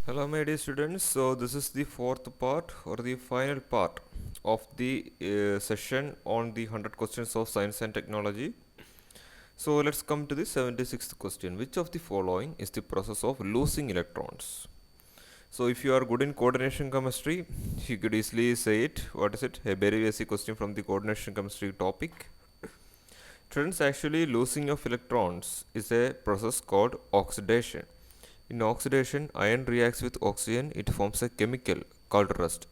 Hello, my dear students. So, this is the fourth part or the final part of the session on the 100 questions of science and technology. So, let's come to the 76th question. Which of the following is the process of losing electrons? So, if you are good in coordination chemistry, you could easily say it. What is it? A very basic question from the coordination chemistry topic. Students, actually, losing of electrons is a process called oxidation. In oxidation, iron reacts with oxygen, it forms a chemical called rust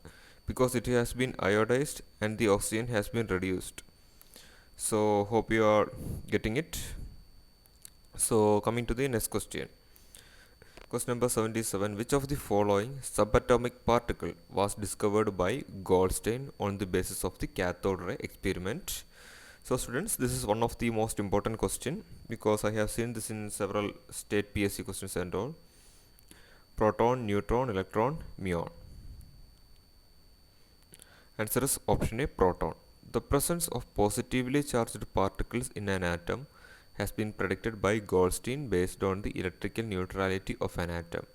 because it has been iodized and the oxygen has been reduced. So, hope you are getting it. So, coming to the next question. Question number 77. Which of the following subatomic particle was discovered by Goldstein on the basis of the cathode ray experiment? So, students, this is one of the most important question because I have seen this in several state PSC questions and all. Proton, neutron, electron, muon. Answer is option A, proton. The presence of positively charged particles in an atom has been predicted by Goldstein based on the electrical neutrality of an atom.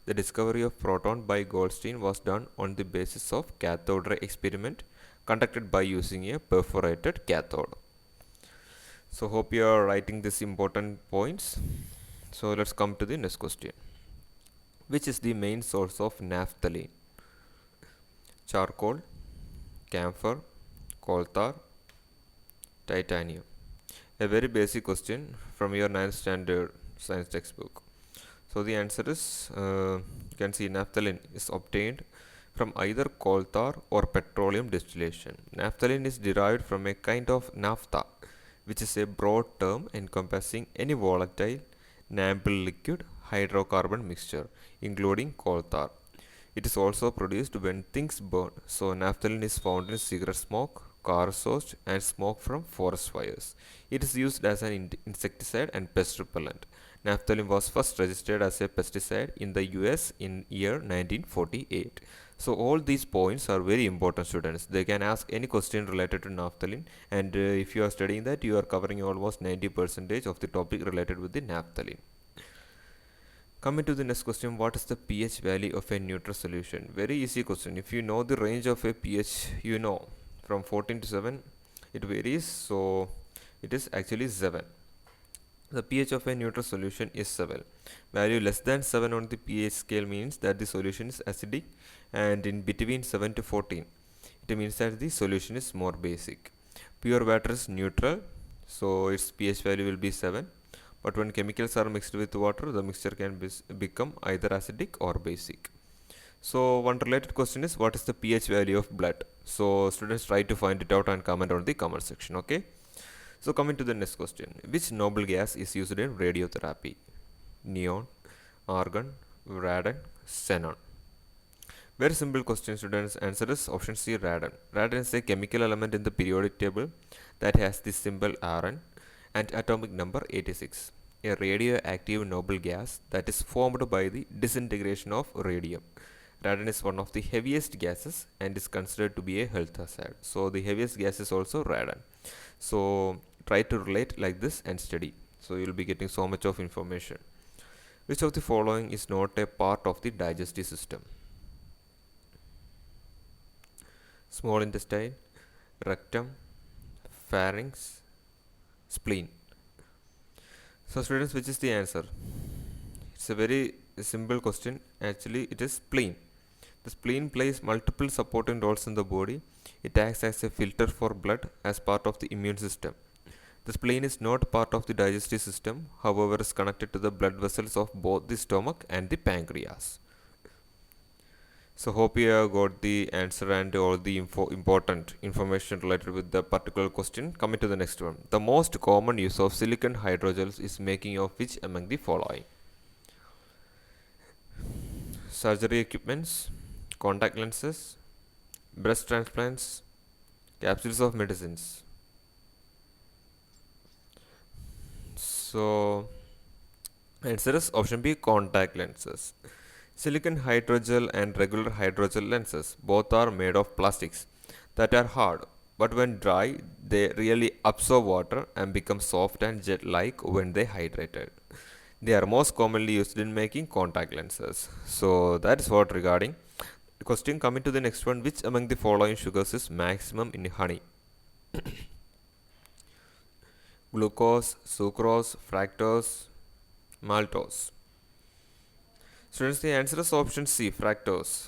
The discovery of proton by Goldstein was done on the basis of cathode ray experiment conducted by using a perforated cathode. So hope you are writing these important points. So let's come to the next question. Which is the main source of naphthalene? Charcoal, camphor, coal tar, titanium. A very basic question from your 9th standard science textbook. So the answer is you can see naphthalene is obtained from either coal tar or petroleum distillation. Naphthalene is derived from a kind of naphtha, which is a broad term encompassing any volatile, namble liquid hydrocarbon mixture, including coal tar. It is also produced when things burn, so naphthalene is found in cigarette smoke, car exhaust, and smoke from forest fires. It is used as an insecticide and pest repellent. Naphthalene was first registered as a pesticide in the US in year 1948. So all these points are very important, students. They can ask any question related to naphthalene, and if you are studying that, you are covering almost 90% of the topic related with the naphthalene. Coming to the next question, what is the pH value of a neutral solution? Very easy question. If you know the range of a pH, you know from 14 to 7 it varies, so it is actually 7. The pH of a neutral solution is 7. Value less than 7 on the pH scale means that the solution is acidic, and in between 7 to 14 it means that the solution is more basic. Pure water is neutral, so its pH value will be 7. But when chemicals are mixed with water, the mixture can become either acidic or basic. So one related question is, what is the pH value of blood? So students, try to find it out and comment on the comment section. Okay. So coming to the next question, which noble gas is used in radiotherapy? Neon, argon, radon, xenon. Very simple question, students. Answer is option C, radon. Radon is a chemical element in the periodic table that has the symbol Rn and atomic number 86. A radioactive noble gas that is formed by the disintegration of radium. Radon is one of the heaviest gases and is considered to be a health hazard. So the heaviest gas is also radon. So try to relate like this and study. So you will be getting so much of information. Which of the following is not a part of the digestive system? Small intestine, rectum, pharynx, spleen. So students, which is the answer? It's a very simple question. Actually, it is spleen. The spleen plays multiple supporting roles in the body. It acts as a filter for blood as part of the immune system. The spleen is not part of the digestive system, however, is connected to the blood vessels of both the stomach and the pancreas. So hope you have got the answer and all the important information related with the particular question. Coming to the next one. The most common use of silicone hydrogels is making of which among the following? Surgery equipments, contact lenses, breast transplants, capsules of medicines. So answer is option B, contact lenses. Silicon hydrogel and regular hydrogel lenses both are made of plastics that are hard, but when dry they really absorb water and become soft and jet-like when they hydrated. They are most commonly used in making contact lenses. So that is what regarding the question. Coming to the next one, which among the following sugars is maximum in honey? Glucose, sucrose, fructose, maltose. Students, the answer is option C, fructose.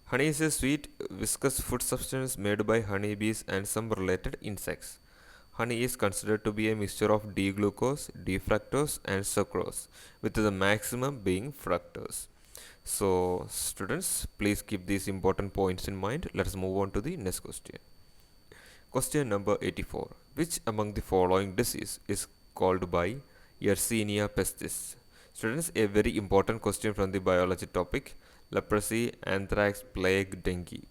Honey is a sweet, viscous food substance made by honeybees and some related insects. Honey is considered to be a mixture of D-glucose, D-fructose and sucrose, with the maximum being fructose. So, students, please keep these important points in mind. Let's move on to the next question. Question number 84. Which among the following disease is called by Yersinia pestis? Students, a very important question from the biology topic. Leprosy, anthrax, plague, dengue.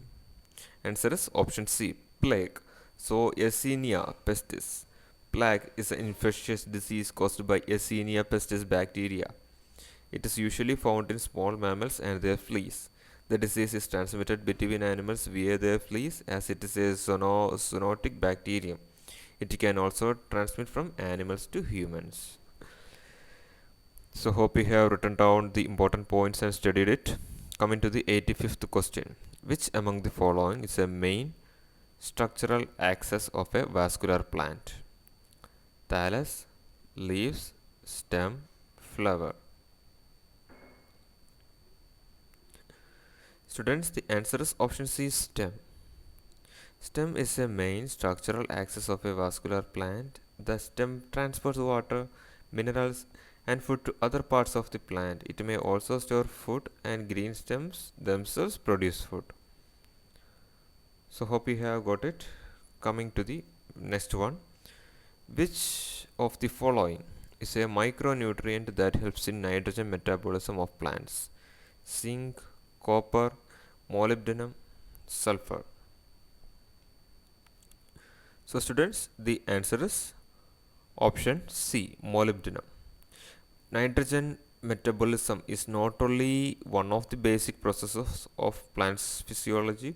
Answer is option C, plague. So, Yersinia pestis. Plague is an infectious disease caused by Yersinia pestis bacteria. It is usually found in small mammals and their fleas. The disease is transmitted between animals via their fleas as it is a zoonotic bacterium. It can also transmit from animals to humans. So hope you have written down the important points and studied it. Coming to the 85th question. Which among the following is a main structural axis of a vascular plant? Thallus, leaves, stem, flower. Students, the answer is option C, stem. Stem is a main structural axis of a vascular plant. The stem transports water, minerals, and food to other parts of the plant. It may also store food, and green stems themselves produce food. So, hope you have got it. Coming to the next one. Which of the following is a micronutrient that helps in nitrogen metabolism of plants? Zinc, copper, molybdenum, sulfur. So students, the answer is option C, molybdenum. Nitrogen metabolism is not only one of the basic processes of plants physiology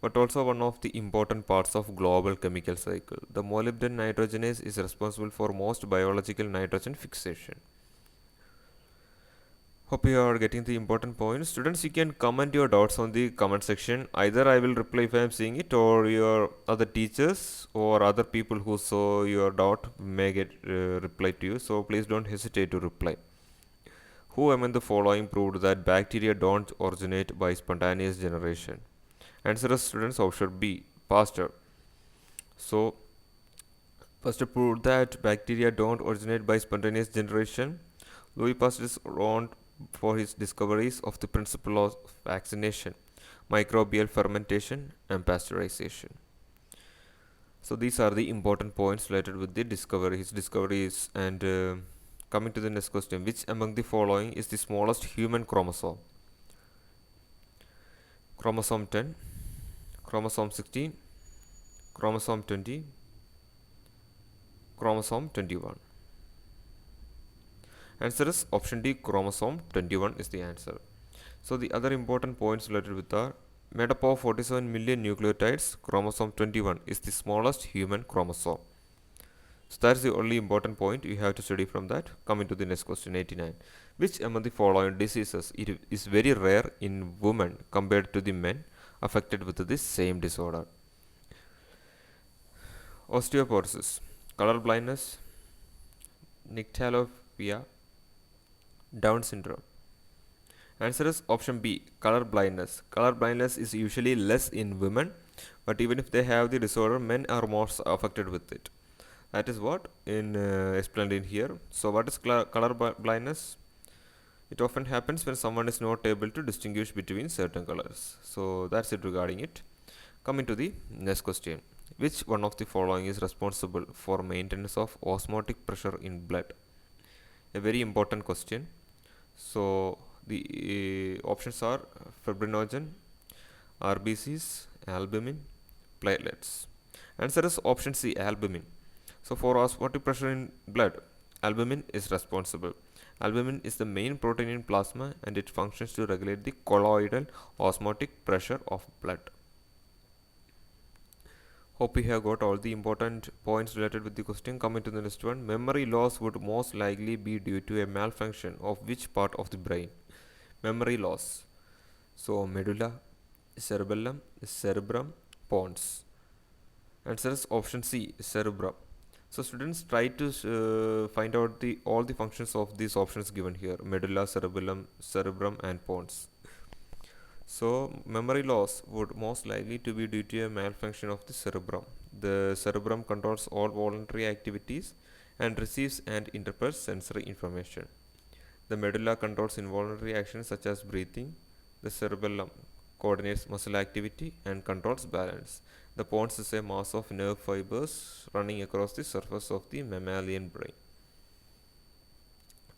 but also one of the important parts of global chemical cycle. The molybdenum nitrogenase is responsible for most biological nitrogen fixation. Hope you are getting the important points. Students, you can comment your doubts on the comment section. Either I will reply if I am seeing it, or your other teachers or other people who saw your doubt may get reply to you. So please don't hesitate to reply. Who among the following proved that bacteria don't originate by spontaneous generation? Answer is, students, option B, Pasteur. So Pasteur proved that bacteria don't originate by spontaneous generation. Louis Pasteur is known for his discoveries of the principle of vaccination, microbial fermentation, and pasteurization. So these are the important points related with the discovery, his discoveries. And coming to the next question, which among the following is the smallest human chromosome? Chromosome 10, chromosome 16, chromosome 20, chromosome 21. Answer is option D, chromosome 21 is the answer. So the other important points related with are made up of 47 million nucleotides. Chromosome 21 is the smallest human chromosome. So that's the only important point you have to study from that. Coming to the next question, 89. Which among the following diseases it is very rare in women compared to the men affected with this same disorder? Osteoporosis, color blindness, nyctalopia, Down syndrome. Answer is option B, color blindness. Color blindness is usually less in women, but even if they have the disorder, men are more affected with it. That is what explained in here. So what is color blindness? It often happens when someone is not able to distinguish between certain colors. So that's it regarding it. Coming to the next question. Which one of the following is responsible for maintenance of osmotic pressure in blood? A very important question. So the options are fibrinogen, RBCs, albumin, platelets. Answer is option C, albumin. So for osmotic pressure in blood, albumin is responsible. Albumin is the main protein in plasma and it functions to regulate the colloidal osmotic pressure of blood. Hope you have got all the important points related with the question. Coming to the next one, memory loss would most likely be due to a malfunction of which part of the brain? Memory loss. So medulla, cerebellum, cerebrum, pons. Answer is option C, cerebrum. So students try to find out the all the functions of these options given here: medulla, cerebellum, cerebrum, and pons. So memory loss would most likely to be due to a malfunction of the cerebrum. The cerebrum controls all voluntary activities and receives and interprets sensory information. The medulla controls involuntary actions such as breathing. The cerebellum coordinates muscle activity and controls balance. The pons is a mass of nerve fibers running across the surface of the mammalian brain.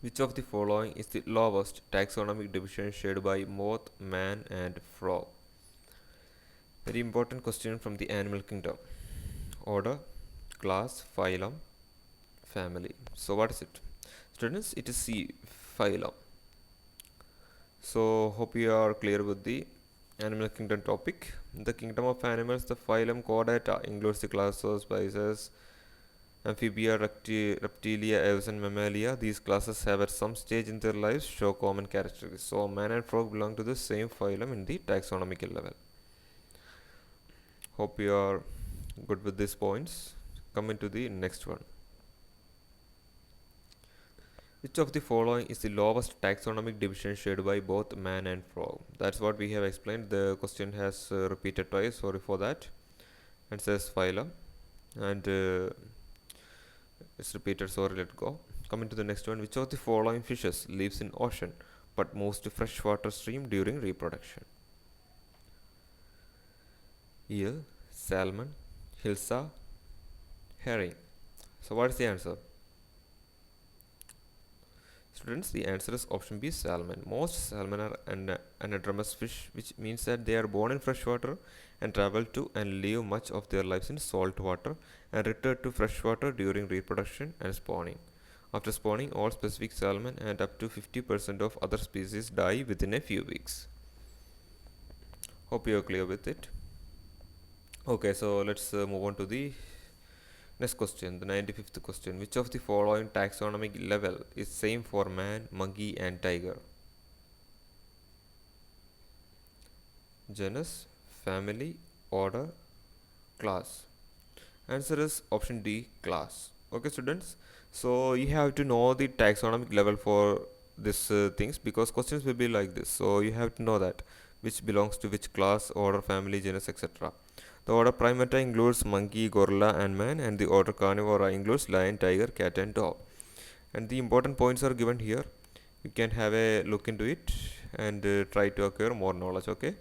Which of the following is the lowest taxonomic division shared by both man and frog? Very important question from the animal kingdom. Order, class, phylum, family. So what is it? Students, it is C, phylum. So hope you are clear with the animal kingdom topic. In the kingdom of animals, the phylum Chordata includes the classes, species, amphibia, reptilia, aves, and mammalia. These classes have at some stage in their lives show common characteristics. So man and frog belong to the same phylum in the taxonomical level. Hope you are good with these points. Coming to the next one. Which of the following is the lowest taxonomic division shared by both man and frog? That's what we have explained. The question has repeated twice. Sorry for that. It says phylum, and it's repeated. Sorry, let go. Coming to the next one. Which of the following fishes lives in ocean but moves to freshwater stream during reproduction? Eel, salmon, hilsa, herring. So what is the answer? Students, the answer is option B, salmon. Most salmon are anadromous fish, which means that they are born in freshwater and travel to and live much of their lives in salt water and return to freshwater during reproduction and spawning. After spawning, all specific salmon and up to 50% of other species die within a few weeks. Hope you are clear with it. Okay, so let's move on to the next question, the 95th question. Which of the following taxonomic level is same for man, monkey, and tiger? Genus, family, order, class. Answer is option D, class. Okay, students. So you have to know the taxonomic level for this things, because questions will be like this. So you have to know that which belongs to which class, order, family, genus, etc. The order Primata includes monkey, gorilla, and man, and the order Carnivora includes lion, tiger, cat, and dog. And the important points are given here. You can have a look into it and try to acquire more knowledge. Okay.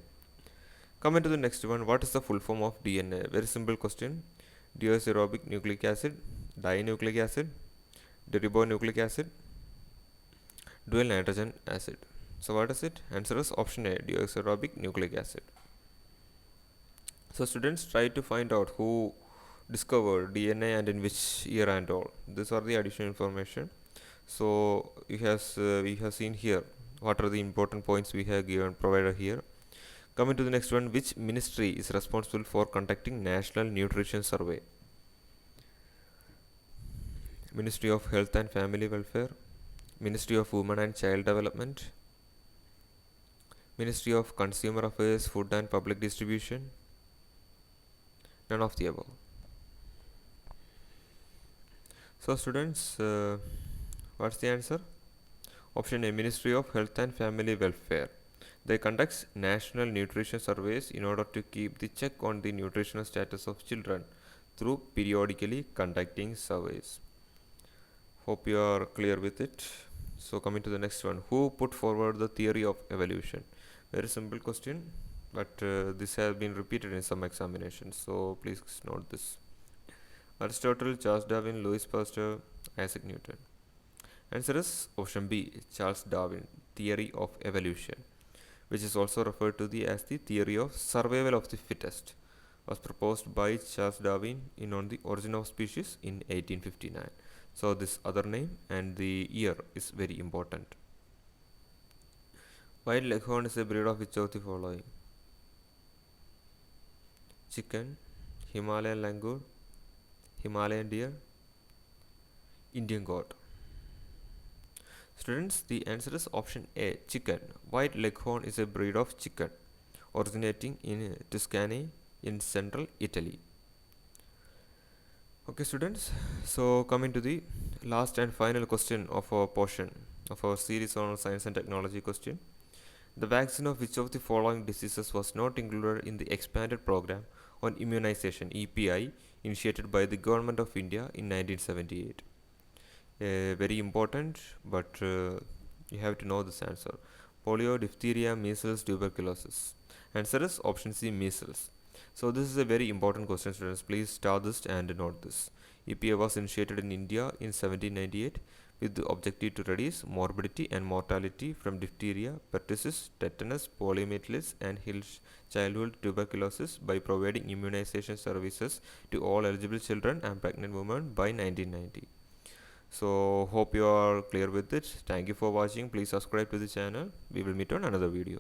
Coming to the next one, what is the full form of DNA? Very simple question. Deoxyribonucleic nucleic acid, dinucleic acid, deoxyribonucleic acid, dual nitrogen acid. So what is it? Answer is option A, deoxyribonucleic nucleic acid. So students, try to find out who discovered DNA and in which year and all. These are the additional information. So we have seen here what are the important points we have given provided here. Coming to the next one, which ministry is responsible for conducting National Nutrition Survey? Ministry of Health and Family Welfare, Ministry of Women and Child Development, Ministry of Consumer Affairs, Food and Public Distribution. None of the above. So students, what's the answer? Option A, Ministry of Health and Family Welfare. They conduct national nutrition surveys in order to keep the check on the nutritional status of children through periodically conducting surveys. Hope you are clear with it. So coming to the next one, who put forward the theory of evolution? Very simple question, but this has been repeated in some examinations, so please note this. Aristotle, Charles Darwin, Louis Pasteur, Isaac Newton. Answer is option B, Charles Darwin, theory of evolution, which is also referred to as the theory of survival of the fittest, was proposed by Charles Darwin in On the Origin of Species in 1859. So this other name and the year is very important. White Leghorn is a breed of which of the following? Chicken, Himalayan langur, Himalayan deer, Indian goat. Students, the answer is option A, chicken. White Leghorn is a breed of chicken originating in Tuscany in central Italy. Okay, students, so coming to the last and final question of our portion of our series on science and technology question. The vaccine of which of the following diseases was not included in the expanded program on immunization (EPI) initiated by the Government of India in 1978? Very important, but you have to know this answer. Polio, diphtheria, measles, tuberculosis. Answer is option C, measles. So this is a very important question, students. Please start this and note this. EPA was initiated in India in 1798 with the objective to reduce morbidity and mortality from diphtheria, pertussis, tetanus, poliomyelitis, and childhood tuberculosis by providing immunization services to all eligible children and pregnant women by 1990. So hope you are clear with it. Thank you for watching. Please subscribe to the channel. We will meet on another video.